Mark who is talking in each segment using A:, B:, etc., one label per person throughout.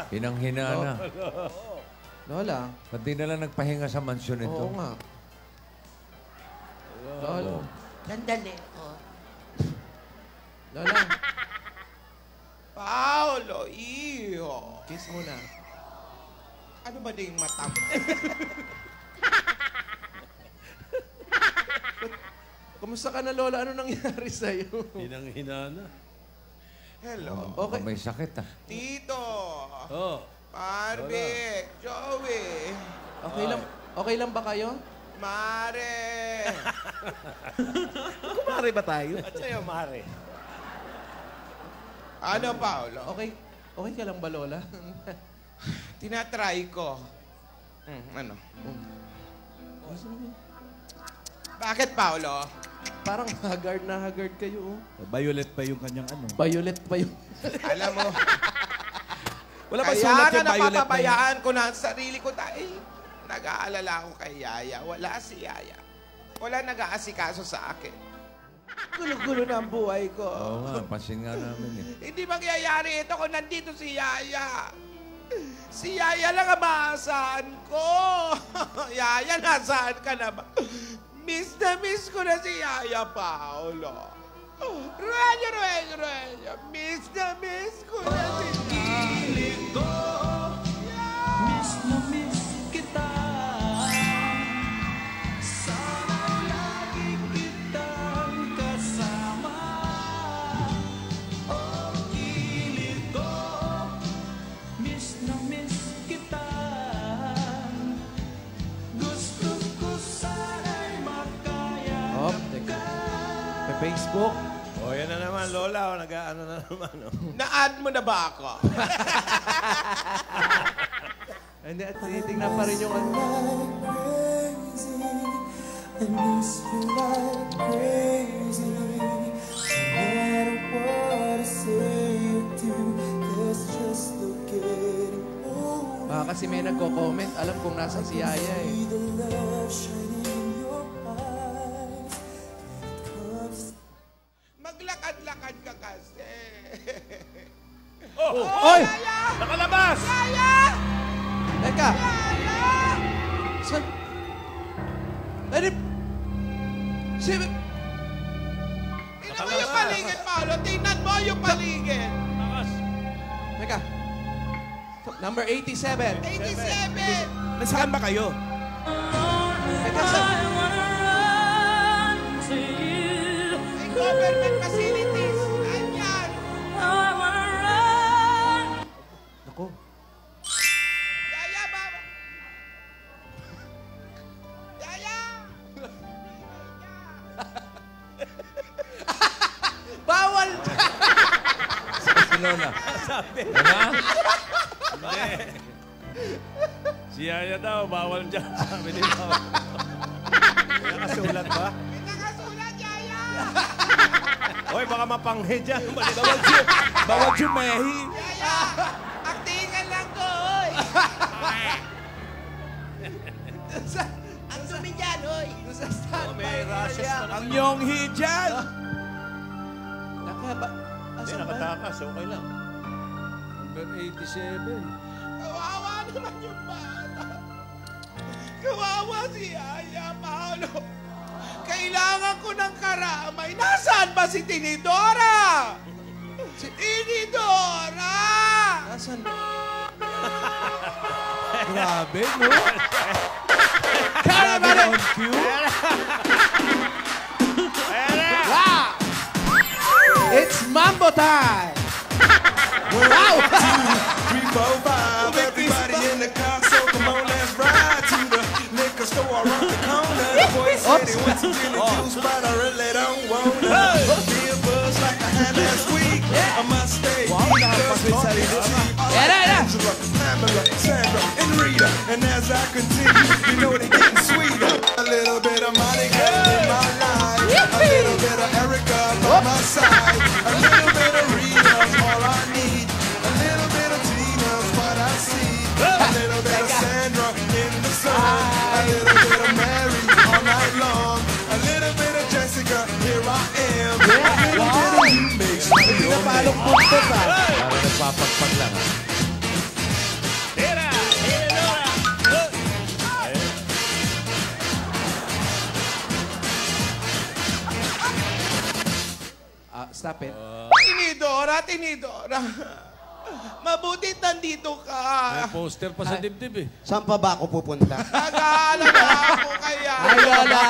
A: Hinang-hina na.
B: Lola.
A: Ba't di na lang nagpahinga sa mansyon ito?
B: Oo nga. Lola.
C: Sandali. Oh.
B: Lola.
D: Paolo, iho.
B: Kiss muna.
D: Ano ba din yung mata mo?
B: Kumusta ka na, Lola? Ano nangyari sa'yo?
E: Hinang-hina na.
D: Hello.
B: Okay.
A: May sakit ah.
D: Tito.
E: Oh.
D: Marvic. Joey.
B: Okay lang ba kayo?
D: Mare.
E: Kumare ba tayo? At sa'yo, Mare.
D: Ano, Paolo?
B: Okay ka lang ba, Lola?
D: Tinatry ko. Ano? Bakit, Paolo?
B: Parang haggard na haggard kayo.
E: Violet pa yung kanyang ano.
B: Violet pa yung...
D: Alam mo,
E: Wala ba
D: kaya
E: sulat
D: nga
E: yung violet na yun?
D: napapabayaan ko na ang sarili ko tayo. Nag-aalala ako kay Yaya. Wala si Yaya. Wala nag-aasikaso sa akin. Gulo-gulo na ang buhay ko.
A: Oo nga, pansin nga namin eh.
D: Hindi mangyayari ito kung nandito si Yaya. Si Yaya lang ang maasahan ko. Yaya, nasaan ka na ba? Miss na miss ko na si Yaya, Paolo. Ruenya. Miss na miss ko na si Yaya.
F: Miss na miss kita. Sana lagi kitang kasama. Oh, kilig ko. Miss na miss kita. Gusto ko sana'y makaya.
B: Oh, teka. May Facebook.
E: O, yan na naman, Lola. O, nag-ano na naman. O.
D: Na-add mo na ba ako?
B: Hindi, at tinitingnan pa rin yung ano.
F: I miss you like crazy. No matter what I say or do, there's just no getting over.
B: Baka kasi may nagko-comment. Alam kung nasa si Yaya eh.
F: See the love shining in your eyes. And it comes.
D: Maglakad-lakad ka kasi.
E: Oh!
B: Oy!
D: Yaya!
E: Nakalabas!
D: Yaya!
B: Teka!
D: Yaya!
B: Saan? Ano?
D: Tingnan mo yung paligid, Paolo. Tingnan mo yung paligid.
E: Takas.
B: Teka. Number 87.
D: 87!
E: Nasaan ba kayo?
B: Teka, saan?
D: May government facilities. Anyan.
B: Ako.
D: Yaya, baba. Yaya!
B: Bawal!
A: Si Lola.
E: Sabi.
A: Wala?
E: Si Yaya daw, bawal dyan. Sabi ni Lola. Nakasulat ba?
D: May nakasulat, Yaya!
E: Hoy, baka mapanghe dyan. Bawal si Mehi.
D: Yaya! Aktingan lang ko, oy! Ang dumi dyan, oy!
E: Oh, may rashes na ang Yonghi dyan.
B: Nakaba...
E: Hindi,
B: Asan ba?
E: nakatakas. Okay lang. Number 87.
D: Kawawa naman yung bata. Kawawa si Yaya, Paolo. Kailangan ko ng karamay. Nasaan ba si Tinidora? Tinidora!
B: Asan?
E: Grabe, no?
B: Grabe on cue? Wow! It's Mambo time! Wow!
F: 3, 4, 5, everybody in the car, so come on, let's ride to the liquor store around the corner. The boy said he wants some gin and juice, but I really don't want it. Be a buzz like I had last week. I must stay. Angela, Pamela, Sandra, and Rita. And as I continue, you know they're getting sweeter. A little bit of Monica in my life. A little bit of Erica by my side. A little bit of Rita's all I need. A little bit of Tina's what I see. A little bit of Sandra in the sun. A little bit of Mary all night long. A little bit of Jessica, here I am. A little bit of you makes me your man.
A: Parang nagpapagpag lang ah.
B: malapit.
D: Tinidora. Mabuti nandito ka.
E: May poster pa sa dibdib eh.
C: Saan pa ba ako pupunta?
D: Nag-aalala ako kaya.
B: Ay, Lola!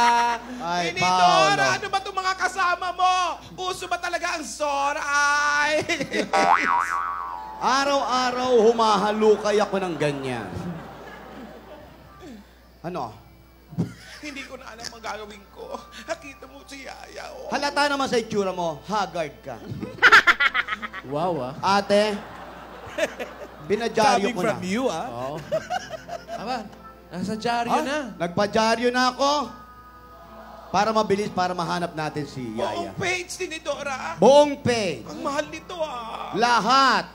C: Ay,
D: Tinidora,
C: Paolo.
D: ano ba itong mga kasama mo? Uso ba talaga ang soray?
C: Araw-araw humahalukay ako ng ganyan. Ano?
D: Hindi ko na alam ang gagawin ko. Nakita mo si Yaya, oh.
C: Halata naman sa itsura mo, haggard ka.
B: Wow,
C: Ate, binadyaryo ko na.
B: Oo. Aba, nasa dyaryo na.
C: Nagpadyaryo na ako. Para mabilis, para mahanap natin si Yaya.
D: Buong page, Tinidora.
C: Buong page.
D: Ang mahal nito, ah.
C: Lahat.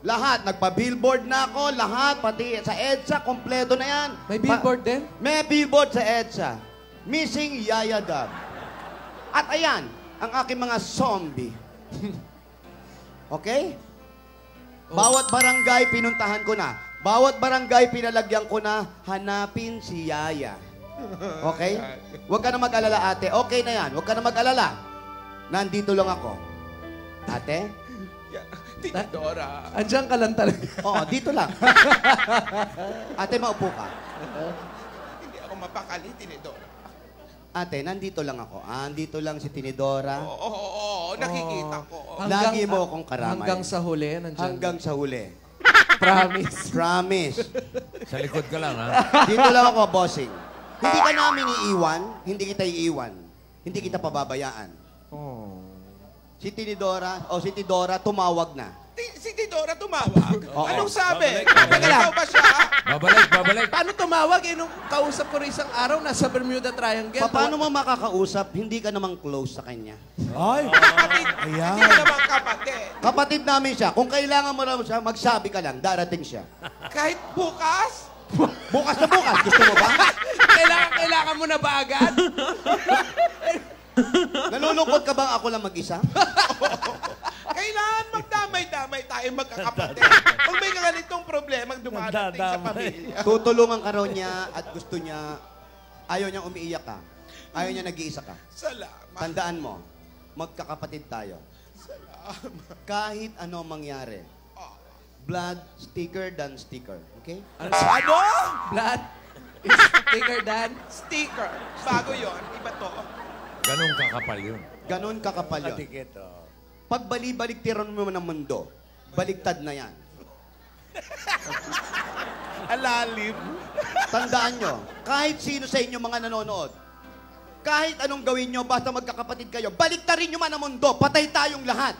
C: Lahat. Nagpa-billboard na ako. Lahat. Pati sa EDSA, kompleto na yan.
B: May billboard din?
C: May billboard sa EDSA. Missing Yaya Dab. At ayan, ang aking mga zombie. Okay? Bawat barangay, pinuntahan ko na. Bawat barangay, pinalagyan ko na, hanapin si Yaya. Okay? Huwag ka na mag-alala, ate. Okay na yan. Huwag ka na mag-alala. Nandito lang ako. Ate?
D: Tinidora.
B: Andiyan ka lang talaga.
C: Oo, dito lang. Ate, maupo ka.
D: Hindi ako mapakali, Tinidora.
C: Ate, nandito lang ako. Andito lang si Tinidora.
D: Oo, nakikita ko.
C: Lagi mo akong karamay.
B: Hanggang sa huli, nandiyan.
C: Hanggang sa huli.
B: Promise.
C: Promise.
A: Sa likod ka lang, ha?
C: Dito lang ako, bossing. Hindi ka namin iiwan, hindi kita iiwan. Hindi kita pababayaan.
B: Oh.
C: Si Tinidora tumawag na.
D: Si Tinidora tumawag.
C: Oo.
D: Anong sabi?
B: Teka lang.
D: Ikaw ba siya?
A: Babalik.
B: Paano tumawag? Eh, nung kausap ko rin isang araw, nasa Bermuda Triangle.
C: Paano mo makakausap? Hindi ka namang close sa kanya.
D: Kapatid. Hindi ka naman kapatid.
C: Kapatid namin siya. Kung kailangan mo naman siya, magsabi ka lang, darating siya.
D: Kahit bukas,
C: Bukas na bukas. Gusto mo ba?
B: Kailangan mo na ba agad?
C: Nalulungkot ka bang ako lang mag-isa?
D: kailangan magdamay-damay tayo magkakapatid. Kung may ganitong problema dumadating sa pamilya.
C: Tutulungan ka raw niya at gusto niya, ayaw niyang umiiyak ka. Ayaw niya nag-iisa ka.
D: Salamat.
C: Tandaan mo, magkakapatid tayo. Kahit ano mangyari. Blood sticker than sticker. Okay?
B: Ano? Blood is thicker than...
D: Sticker. Bago yon, iba to.
A: Ganun kakapal yun.
C: Ganon kakapal yun. Pag bali-baliktiran mo ng mundo, baliktad na yan.
D: Alalim.
C: Tandaan nyo, kahit sino sa inyo mga nanonood, kahit anong gawin nyo, basta magkakapatid kayo, baliktarin nyo man ang mundo, patay tayong lahat.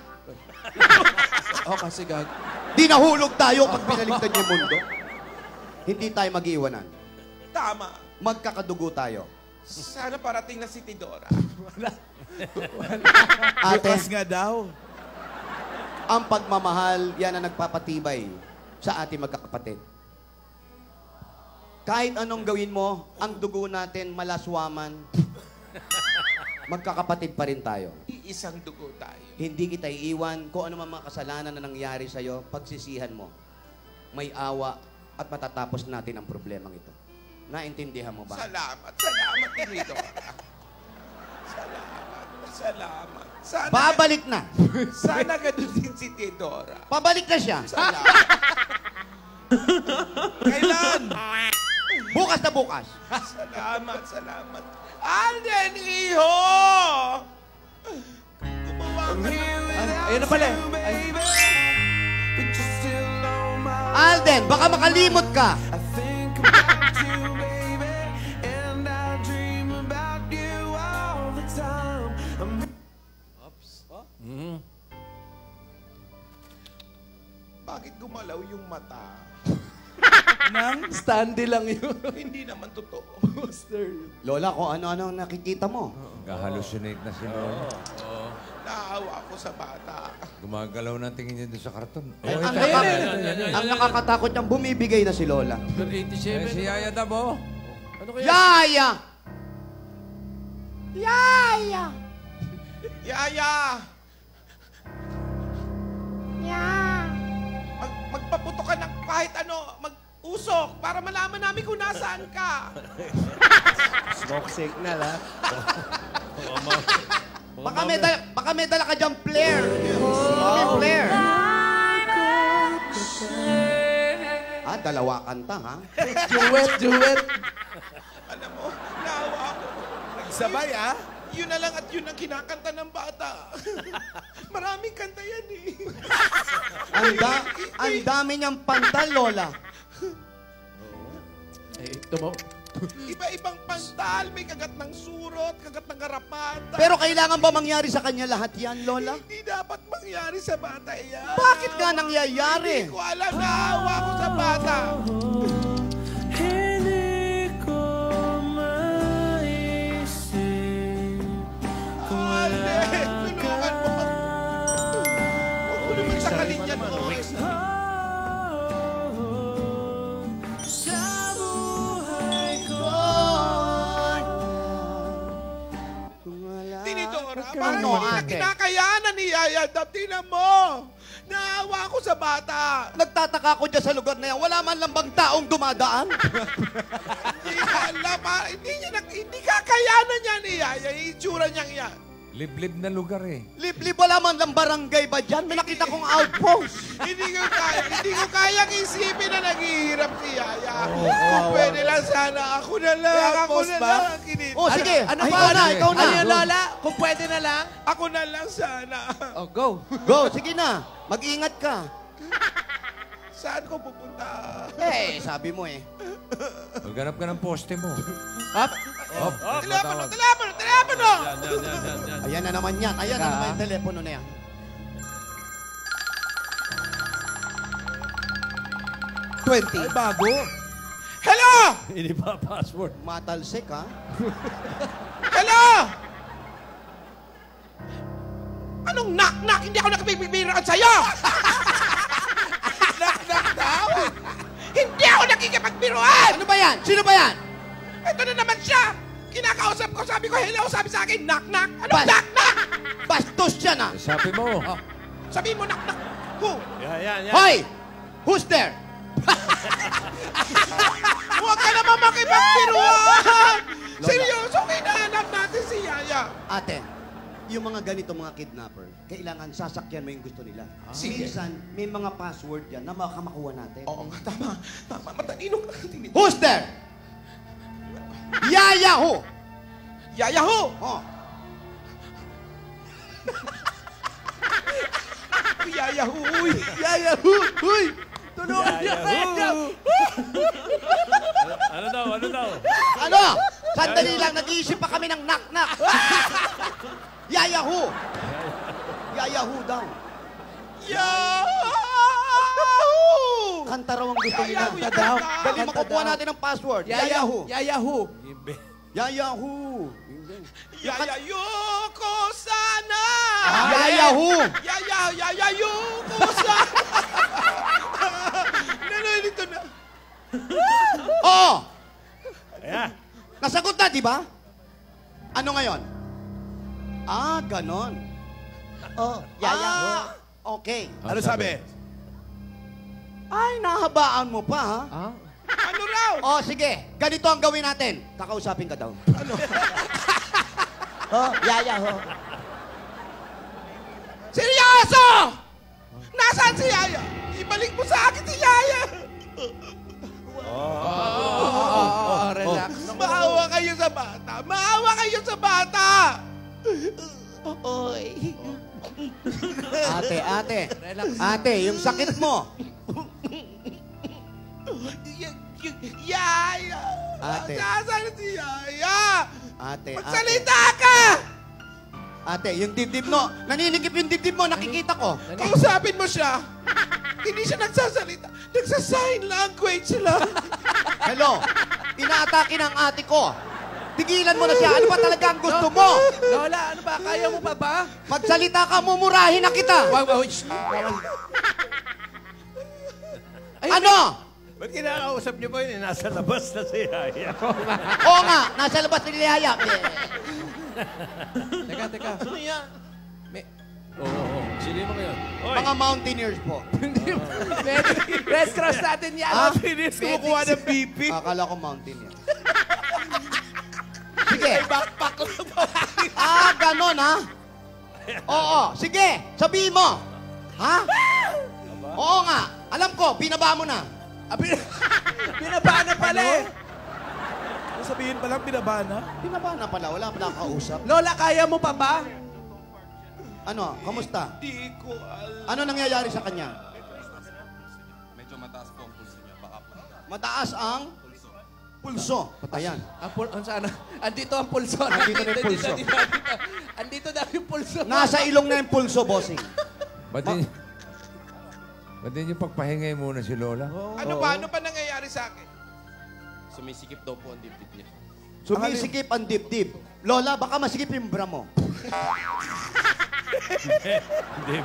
B: Oh, kasi gag...
C: Di nahulog tayo pag binaligtad niyo yung mundo. Hindi tayo mag-iwanan.
D: Tama.
C: Magkakadugo tayo.
D: Sana parating na si Tidora.
C: Ate,
F: nga daw.
C: ang pagmamahal, yan ang nagpapatibay sa ating magkakapatid. Kahit anong gawin mo, ang dugo natin malaswaman, magkakapatid pa rin tayo.
D: Iisang dugo tayo.
C: Hindi kita iiwan. Kung ano man mga kasalanan na nangyari sa'yo, pagsisihan mo. May awa at matatapos natin ang problemang ito. Naintindihan mo ba?
D: Salamat. Salamat, Tidora. Salamat. Sana,
C: Babalik na.
D: sana ganun din si Tidora.
C: Pabalik na siya.
D: Kailan?
C: Bukas na bukas.
D: Salamat. Alden, iho! Gumawa ka na.
B: Ayun na pala. Ay,
C: Alden, baka makalimot ka.
D: Bakit gumalaw yung mata?
B: standy lang yun.
D: Hindi naman totoo.
C: Lola, kung ano-ano ang nakikita mo.
A: Gahalusinate na si Lola.
D: Naawa ako sa bata.
A: Gumagalaw na tingin niya doon sa karton.
C: Ang nakakatakot niyang bumibigay na si Lola.
A: Eh, si Yaya Dabo.
E: Ano kaya?
C: Yaya!
D: Yaya! Magpaputo ka ng kahit ano, mag-usok para malaman namin kung nasaan ka.
B: smoke signal, ha?
E: Baka
C: Baka may dala ka dyan, Flair. May Flair. Ah, dalawa kanta, ha?
B: Duet.
D: Alam mo, naawa ako.
F: Sabay, ah?
D: Yun na lang at yun ang kinakanta ng bata. Maraming kanta yan eh.
C: Ang dami niyang pantal, Lola.
D: Iba-ibang pantal, may kagat ng surot, kagat ng karapatan.
C: Pero kailangan ba mangyari sa kanya lahat yan, Lola?
D: Hindi dapat mangyari sa bata yan.
C: Bakit nga nangyayari?
D: Hindi ko alam, naawa ako sa bata. Alde, tulungan mo. Huwag mo naman sakalin yan, Lois. Tinidora, parang
C: Ano,
D: hindi na
C: ate?
D: kinakayanan ni Yaya Dab. Tingnan mo. Naawa ako sa bata.
C: Nagtataka ako dyan sa lugar na yan. Wala man lang bang taong dumadaan?
D: Hindi ko alam. Hindi kakayanan niya ni Yaya. Yung itsura niyang yan.
A: Liblib na lugar eh.
C: Liblib, wala man lang barangay ba dyan? May nakita kong outpost.
D: Hindi ko kayang isipin na naghihirap si Yaya. Kung pwede lang sana, ako na lang ang kinita.
C: Oh, sige.
B: Ano
C: Ay,
B: ba?
C: ikaw na.
B: Ano yan, Lola? Kung pwede na lang.
D: Ako na lang sana.
B: Oh, go.
C: Go, sige na. Mag-ingat ka.
D: Saan ko pupunta?
C: Eh, sabi mo eh.
A: Maghanap ka ng poste mo.
B: Up.
D: Telepono!
E: Yan.
C: Ayan na naman yan. Ayan na naman yung telepono na yan.
B: Ay, bago.
D: Hello!
E: Hindi ba password?
C: Matalsik, ha?
D: Hello! Anong knock-knock? Hindi ako nakipagbibiran sa'yo! Knock-knock daw? Hindi ako nakikipagbiruan!
C: Ano ba yan? Sino ba yan?
D: Ito na naman siya! Kinakausap ko, sabi ko, hello, sabi sa akin, knock-knock! Anong
C: Bas-
D: knock-knock?
C: Bastos yan, ha?
A: Sabi mo.
D: Sabi mo, knock-knock! Who?
E: Yan.
C: Hoy! Who's there?
D: Huwag ka naman makipagbiruan! Seryoso, kinahanap natin si Yaya.
C: Ate, yung mga ganito mga kidnapper, kailangan sasakyan mo yung gusto nila.
D: Sige.
C: Minsan, may mga password yan na makamakuha natin.
D: Oo nga, tama. Matalino ka.
C: Who's there? Yaya ho!
D: Yaya ho!
C: Oh.
D: Yaya ho! Uy!
C: Yaya ho! Uy!
B: Tulungan niyo.
E: Ano daw?
C: Ano? Sandali lang, nag-iisip pa kami ng knock-knock. Yaya ho! Yaya ho daw.
D: Yahoo!
C: Kanta raw ang gusto nila.
D: Yaya daw.
C: Dali makukuha natin ang password. Yaya ho!
B: Yahoo!
C: Yaya ho!
D: Yaya yoko sana!
C: Yaya ho!
D: Yaya yoko sana! Nalilito na.
C: Oo!
E: Ayan.
C: Nasagot na, di ba? Ano ngayon? Ah, ganon. Oh, Yaya ho. Okay.
A: Ano sabi?
C: Ay, nahabaan mo pa, ha?
D: Ano raw?
C: Oh, sige. Ganito ang gawin natin. Kakausapin ka daw.
D: Ano?
C: Oh, Yaya ho.
D: Seryoso! Nasaan si Yaya? Ibalik mo sa akin si Yaya!
B: Relax.
D: Maawa kayo sa bata! Maawa kayo sa bata! Oy.
C: Ate.
B: Relax.
C: Ate, yung sakit mo.
D: Yaya!
C: Ate.
D: Nasaan si Yaya?
C: Ate.
D: Magsalita ka!
C: Ate, yung dibdib mo. Naninikip yung dibdib mo, nakikita ko.
D: Kausapin mo siya. Hindi siya nagsasalita. Nagsa-sign language lang.
C: Hello, inaatake ng ate ko. Tigilan mo na siya. Ano ba talaga ang gusto mo?
B: Lola, ano ba? Kaya mo pa ba?
C: Magsalita ka, mumurahin na kita. Ano?
E: Ba't kinakausap niyo ba yun? Nasa labas na si Yaya.
C: Oo nga, nasa labas ni Yaya.
B: Teka. Ano yan?
E: Oo. Sino yung mga yun? Oy!
C: Mga mountaineers po.
B: Red Cross natin yan.
E: Pinis kumukuha ng BP.
C: Akala ko mountaineer. Sige. Backpack lang. Ganon ha? Oo, sige, sabihin mo. Ha? Oo nga, alam ko, binaba mo na.
B: Binaba na pala eh.
G: Sabihin pa lang, binaba na.
C: Binaba na pala, wala pa nakakausap.
B: Lola, kaya mo pa ba?
C: Ano, kamusta?
D: Di ko alam.
C: Ano nangyayari sa kanya?
H: Medyo mataas po ang pulso niya. Baka
C: Mataas ang pulso. Ayan.
B: Sana? Andito ang pulso.
C: Andito na yung pulso.
B: Andito na yung pulso.
C: Nasa ilong na yung pulso, bossing.
A: Ba't din yung pagpahingay muna si Lola?
D: Ano ba? Ano pa nangyayari sa akin?
H: sumisikip daw po ang dibdib niya.
C: Sumisikip ang dibdib. Lola, baka masikip yung bra mo.
E: Hindi.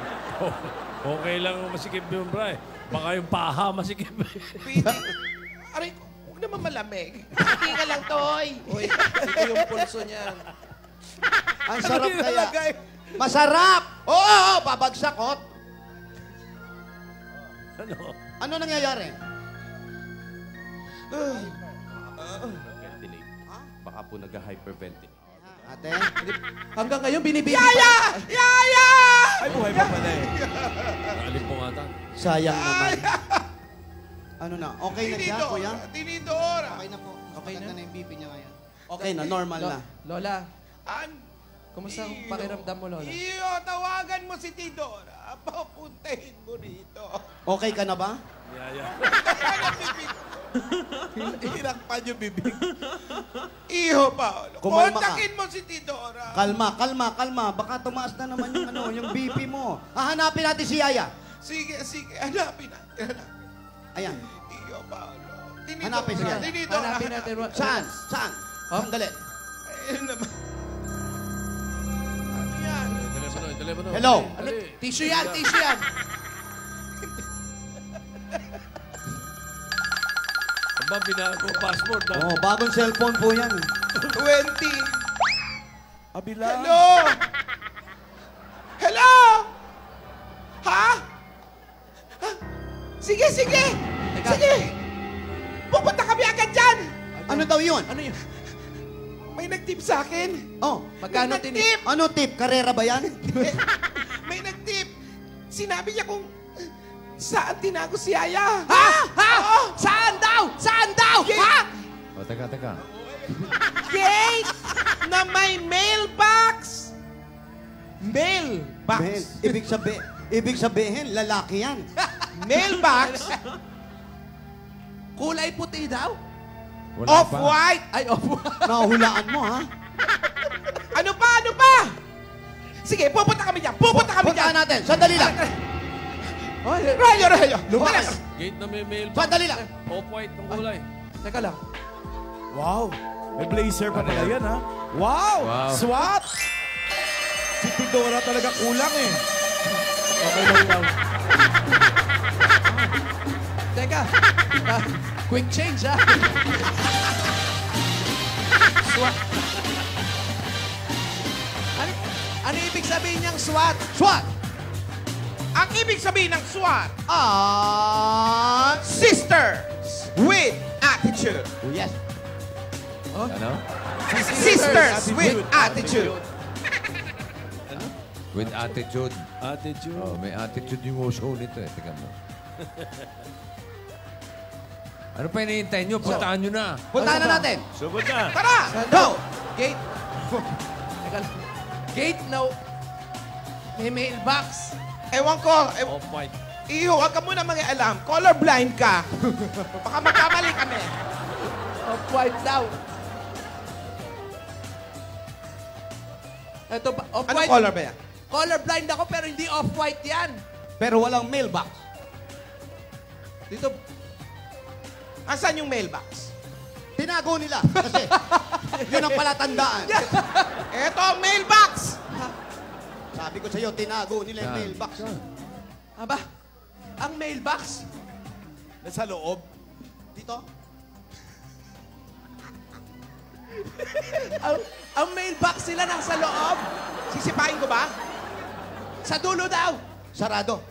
E: Okay lang masikip yung bra eh. Baka yung paha masikip.
D: Pwede. Aray ko, huwag naman malamig. Hindi ka lang, Toy.
B: Uy, ito yung pulso niya.
C: Ang sarap kaya. Masarap! Oo, babagsak, hot.
E: Ano?
C: Ano nangyayari?
H: Ventilate. Baka po nag-hyperventilate.
C: Ate?
B: Hanggang ngayon, binibili
D: Yaya! Yaya!
G: Ay, buhay pa pala eh.
E: Nakalim po nga ta.
C: Sayang naman. Ano na? Okay na siya, kuya?
D: Tinidora.
C: Okay na po.
B: Okay na?
C: na yung BP niya ngayon. Okay na, normal na.
B: Lola,
D: An?
B: kumusta ang pakiramdam mo, Lola?
D: Iyo, tawagan mo si Tidora. Papuntahin mo rito.
C: Okay ka na ba?
E: Yaya.
G: Hinakpan yung bibig.
D: Iho, Paolo.
C: Kumalma ka.
D: Kontakin mo si Tidora.
C: Kalma. Baka tumaas na naman yung, yung BP mo. Hahanapin natin si Yaya.
D: Sige, hanapin natin.
C: Ayan.
D: Iyo, Paolo.
C: Hanapin siya.
D: Tinidora.
B: Hanapin natin.
C: Saan?
B: Oh?
C: Sandali.
D: Ayun naman. Ano yan?
E: Telepono.
C: Hello?
B: Ano? Tissue yan, tissue yan.
E: Aba, binago passport na.
C: Oh, bagong cellphone po yan.
D: 20.
G: Abila.
D: Hello? Hello? Ha? Sige. Sige. Pupunta kami agad dyan.
C: Ano daw yun?
B: Ano yun?
D: May nag-tip sa akin.
C: Oh,
B: Magkano
D: May
B: tinip?
D: nag-tip.
C: ano tip? Karera ba yan?
D: May nag-tip. Sinabi niya kung saan tinago si Yaya.
B: Ha? Saan daw? Ha?
A: O, teka.
D: Gate na may mailbox. Mailbox.
C: Ben, ibig sabihin, lalaki yan.
D: Mailbox.
B: Kulay puti daw?
A: Wala pa.
D: Off-white.
B: Ay, opo.
C: Nahulaan mo, ha?
D: Ano pa? Sige, pupunta kami dyan.
C: Puntaan natin. Sandali lang.
D: Rayo.
C: Lumakas.
E: Gate na may mail.
C: Sandali lang.
E: Off-white ng kulay.
B: Teka lang.
G: Wow. May blazer pa pala yan, ha? Wow!
A: Wow.
G: SWAT! Si Tidora talaga kulang eh.
B: Okay lang daw. Teka. Quick change, ha? SWAT. Ano ibig sabihin niyang SWAT?
C: SWAT!
D: Ang ibig sabihin ng SWAT, sisters with attitude.
C: Oh, yes.
A: Ano?
D: Sisters with attitude.
A: With attitude.
E: Attitude.
A: Oh, may attitude yung show nito eh. Teka mo. Ano pa hinihintay nyo? Puntaan nyo na.
C: Puntaan na natin.
E: Subod na.
D: Tara!
C: Go!
B: Gate. Teka lang. Gate na may mailbox.
D: Ewan ko.
E: Off-white.
D: Iho, huwag ka muna alam. Colorblind ka. Baka magkamali kami.
B: Off-white daw. Ito ba?
D: Anong
B: Off-white.
D: color ba yan?
B: Colorblind ako pero hindi off-white yan.
C: Pero walang mailbox.
B: Dito,
D: Asan yung mailbox?
C: Tinago nila. Kasi yun ang palatandaan.
D: Eto ang mailbox!
C: Sabi ko sa'yo, tinago nila yung
A: Yan.
C: mailbox.
B: aba, ang mailbox.
G: Nasa loob.
C: Dito?
B: Ang mailbox sila nasa loob.
D: Sisipain ko ba?
B: Sa dulo daw.
C: Sarado.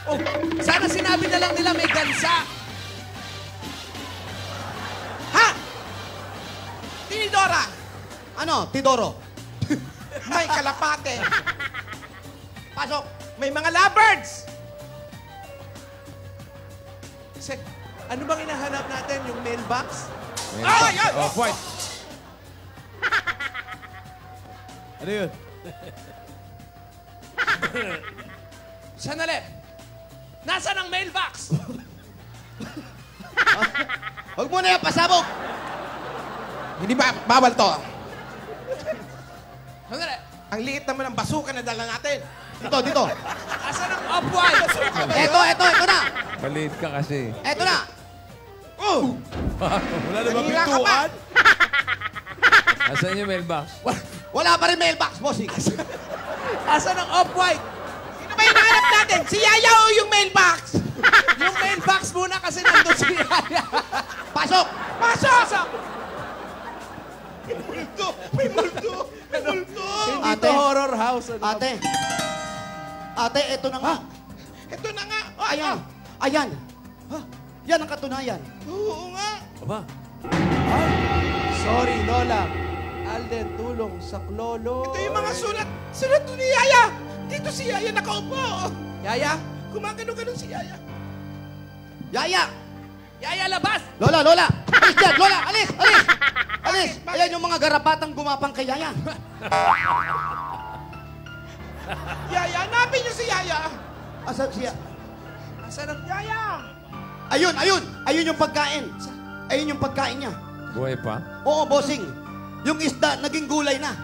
B: Oh, sana sinabi na lang nila may gansa.
D: Ha? Tinidora!
C: Ano? Tidoro.
D: May kalapate.
C: Pasok!
D: May mga lovebirds.
B: Ano bang hinahanap natin? Yung mailbox?
D: Ay, ay,
A: Oh, white.
G: Ano yun?
B: Sandali! Nasaan ang mailbox?
C: Huwag mo na yan, pasabog!
D: Hindi ba bawal to?
B: Sandali!
D: Ang liit naman ng basuka na dala natin.
C: Dito.
B: Nasaan ang off-white?
C: Ito na!
A: Maliit ka kasi.
C: Ito na!
G: Wala na ba
D: Nanira ka pa?
G: pintuan?
A: Asan yung mailbox?
C: Wala pa rin mailbox, bossing.
B: Nasaan ang off-white?
D: Sino ba hinahanap natin? Si Yaya o yung mailbox?
B: Yung mailbox muna kasi nandun si Yaya.
C: Pasok!
D: Pasok! May multo! May multo! May multo!
B: Hindi
C: Ate.
B: to horror house. Ano?
C: Ate, ito na nga.
D: Ito na nga. Oh,
C: Ayan. Ayan. Yan ang katunayan.
D: Oo nga.
E: Aba,
B: Sorry, Lola. Alden, tulong sa klolo.
D: Ito yung mga sulat. Sulat to ni Yaya. Dito si Yaya nakaupo.
B: Yaya?
D: Gumagano-ganon si Yaya.
C: Yaya!
B: Yaya, labas!
C: Lola! Alis dyan! Lola! Alis! Alis! Ayan yung mga garapatang gumapang kay Yaya.
D: Yaya, hanapin niyo si Yaya.
C: Asan siya?
B: Nasaan ang...
D: Yaya!
C: Ayun! Ayun yung pagkain. Ayun yung pagkain niya.
A: Buhay pa?
C: Oo, bossing. Yung isda, naging gulay na.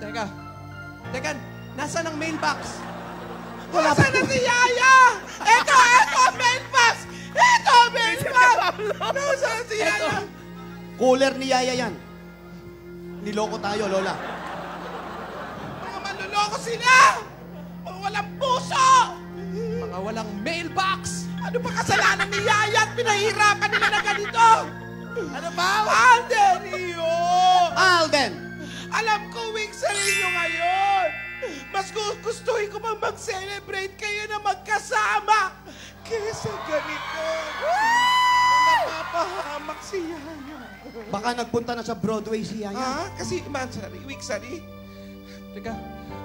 B: Teka. Nasaan ang mailbox?
D: Nasaan na si Yaya? Ito ang mailbox! Ito ang mailbox! Nasaan si Yaya?
C: Cooler ni Yaya yan. Niloko tayo, Lola.
D: Mga manluloko sila! Mga walang puso!
B: Mga walang mailbox!
D: Ano ba kasalanan ni Yaya at pinahirapan nila na ganito?
B: Ano ba?
D: Alden, iyo!
C: Alden!
D: Alam ko, weak sa inyo ngayon. Mas gustuhin ko bang mag-celebrate kayo na magkasama kesa ganito. Napapahamak si Yaya.
C: Baka nagpunta na sa Broadway si Yaya.
D: Ha? Kasi, weak sari.
B: Teka.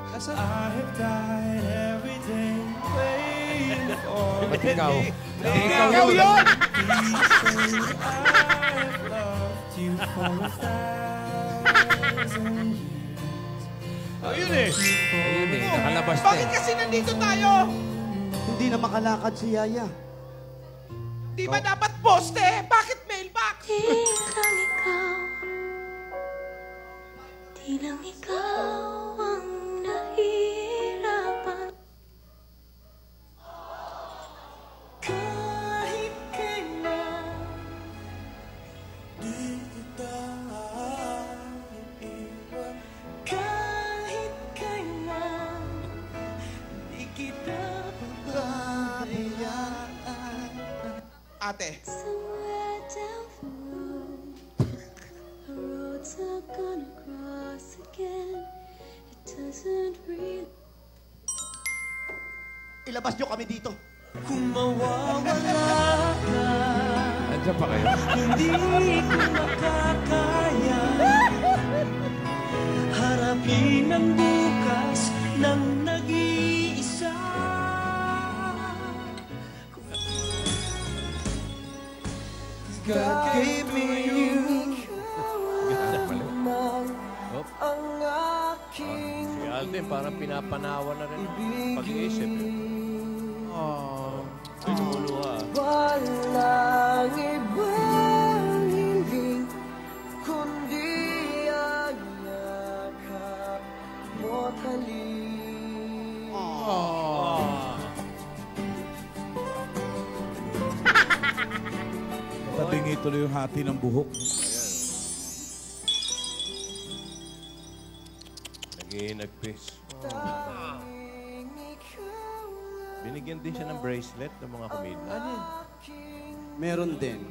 B: Nasaan?
F: I have died every day waiting for
A: Ba't ikaw?
D: Ikaw yun!
F: I have loved you for 1,000 years.
E: ayun eh.
A: Ayun eh, nakalabas na
D: Bakit
A: eh.
D: kasi nandito tayo?
C: Hindi na makalakad si Yaya.
D: Di ba dapat poste? Bakit mailbox?
I: Di lang ikaw, di lang ikaw ang nahihirapan. Kahit kailan, di kita iiwan. Kahit kailan, di kita pababayaan.
D: Ate,
I: Somewhere down the road, the roads are gonna cross again. It doesn't really.
C: Ilabas niyo kami dito.
F: Kung mawawala ka,
A: Andiyan pa kayo?
F: hindi ko makakaya. Harapin ang bukas ng nag-iisa. God gave me you. Ang aking
E: Si Alden parang pinapanawa na rin ang pag-iisip. Ay, lumuluha.
F: walang ibang hiling kundi ang yakap mo't halik.
G: Tabingi tuloy yung hati ng buhok.
E: Nag-iinagpis. Binigyan din siya ng bracelet ng mga comedian.
B: Ano yan?
C: Meron din.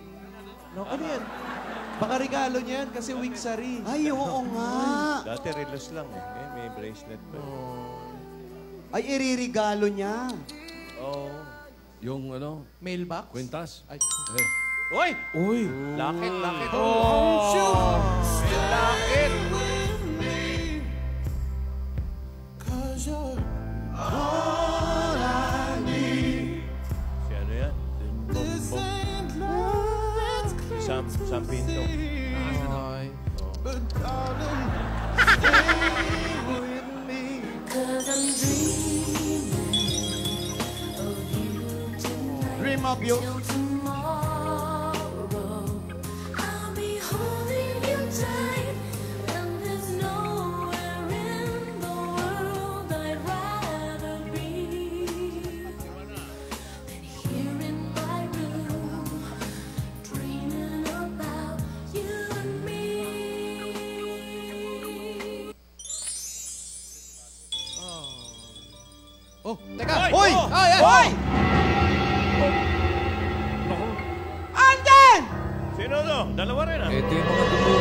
B: No, ano yan? Baka regalo niyan kasi weak sari.
C: Ay, oo nga.
E: Dati relos lang eh. Ngayon may bracelet pa.
C: Ay, iririgalo niya.
E: Oo. Yung ano,
B: Mailbox?
E: kwintas.
B: Ay.
E: Eh.
B: Uy!
G: Uy!
E: Lakit.
B: Oh!
E: Lakit.
C: All I need.
E: Si ano yan? Sam Pinto.
B: Ay.
F: But darling,
I: Cause I'm dreaming of you tonight.
C: Dream of you.
I: Till tomorrow, I'll be holding you tight, and there's nowhere in the world I'd rather be than here in my room, dreaming about you and me.
B: Oh, teka.
C: Hoy!
B: Ay, ay!
C: Hoy!
E: Naku,
D: Alden!
E: sino to? Dalawa rin ah.
A: Ito yung mga dumugo.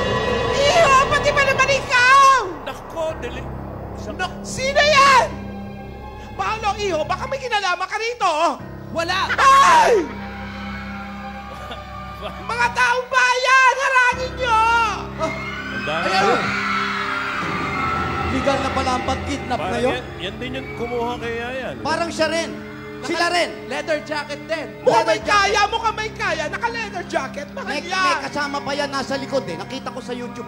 D: Iyo, pati ba naman ikaw?
E: Nako, dali.
D: No, sino yan? Paolo, iho, baka may kinalaman ka rito.
B: Wala!
D: Ay! Mga taong bayan, harangin nyo!
E: Ang dami.
B: Ayan!
C: Legal na pala ang pag-kidnap na
E: Parang
C: yun.
E: yan din yung kumuha kay Yaya.
C: Parang siya rin. Sila rin.
B: Leather jacket din.
D: Mukhang may kaya, mukhang may kaya. Naka-leather jacket, mahal
C: May
D: yan.
C: kasama pa yan nasa likod eh. Nakita ko sa YouTube.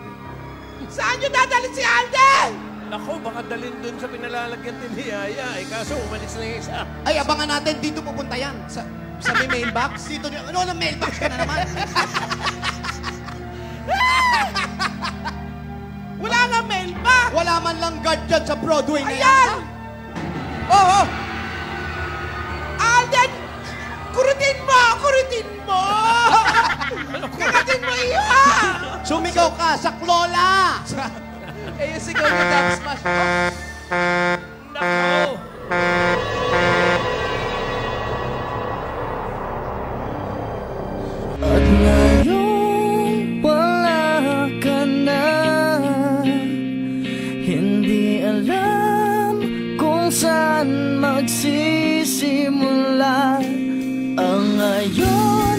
D: Saan nyo dadalhin si Alden?
E: Nako, baka dalhin dun sa pinalalagyan din ni Yaya. Eh, kaso umalis na yung isa.
C: Ay, abangan natin. Dito pupunta yan.
B: Sa may mailbox?
C: Dito niyo. Ano na mailbox ka na naman?
D: Wala nga mail ba?
C: Wala man lang guard dyan sa Broadway na yan.
D: Ayan! Oo! Alden! Kurutin mo! Kurutin mo! Kakatin mo iya!
C: Sumigaw ka sa Klola!
B: Eh, yung sigaw niya dub smash. Oh,
E: Nako!
J: At ngayon wala ka na, hindi alam kung saan magsisimula ang ngayon.